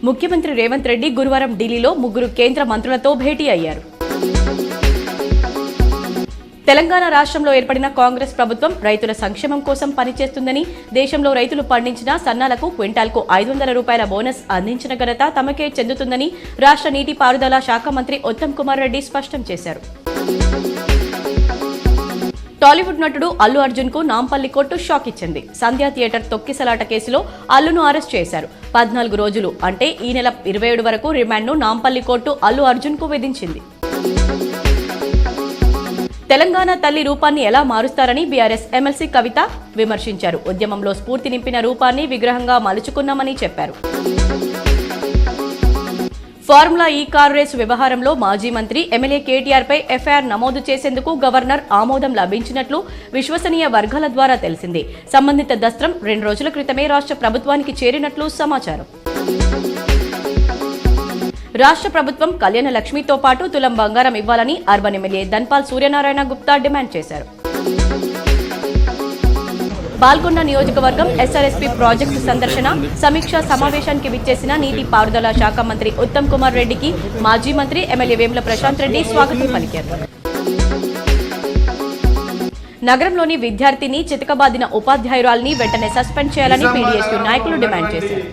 ముఖ్యమంత్రి రేవంత్ రెడ్డి గురువారం ఢిల్లీలో 3 కేంద్ర మంత్రులతో భేటీ అయ్యారు. తెలంగాణ రాష్ట్రంలో ఏర్పడిన కాంగ్రెస్ ప్రభుత్వం రైతుల సంక్షేమం కోసం పనిచేస్తుందని, దేశంలో రైతులు పండించిన సన్నాలకు క్వింటాల్కు 500 రూపాయల బోనస్ అందించిన ఘనత తమకే చెందుతుందని రాష్ట్ర నీటిపారుదల శాఖ మంత్రి ఉత్తమ్ కుమార్ రెడ్డి స్పష్టం చేశారు. టాలీవుడ్ నటుడు అల్లు అర్జున్ కు నాంపల్లి కోర్టు షాక్ ఇచ్చింది. సంధ్యా థియేటర్ తొక్కిసలాట కేసులో అల్లును అరెస్ట్ చేశారు. 14 రోజులు అంటే ఈ నెల 27 వరకు రిమాండ్ను నాంపల్లి కోర్టు అల్లు అర్జున్ కు విధించింది. తెలంగాణ తల్లి రూపాన్ని ఎలా మారుస్తారని బీఆర్ఎస్ ఎమ్మెల్సీ కవిత విమర్శించారు. ఉద్యమంలో స్ఫూర్తి నింపిన రూపాన్ని విగ్రహంగా మలుచుకున్నామని చెప్పారు. ఫార్ములా ఈ కారు రేసు వ్యవహారంలో మాజీ మంత్రి ఎమ్మెల్యే కేటీఆర్ పై ఎఫ్ఐఆర్ నమోదు చేసేందుకు గవర్నర్ ఆమోదం లభించినట్లు విశ్వసనీయ వర్గాల ద్వారా తెలిసింది. సంబంధిత దస్త్రం 2 రోజుల క్రితమే రాష్ట్ర ప్రభుత్వానికి చేరినట్లు సమాచారం. రాష్ట్ర ప్రభుత్వం కళ్యాణ లక్ష్మితో పాటు తులం బంగారం ఇవ్వాలని urban MLA Dhanpal Suryanarayana Gupta demand చేశారు. బాల్కొండ నియోజకవర్గం ఎస్ఆర్ఎస్పీ ప్రాజెక్టు సందర్శన సమీక్షా సమావేశానికి విచ్చేసిన నీటిపారుదల శాఖ మంత్రి ఉత్తమ్ కుమార్ రెడ్డికి మాజీ మంత్రి ఎమ్మెల్యే వేముల ప్రశాంత్ రెడ్డి స్వాగతం పలికారు. నగరంలోని విద్యార్థిని చితకబాదిన ఉపాధ్యాయురాలిని వెంటనే సస్పెండ్ చేయాలని పీడీఎస్యూ నాయకులు డిమాండ్ చేశారు.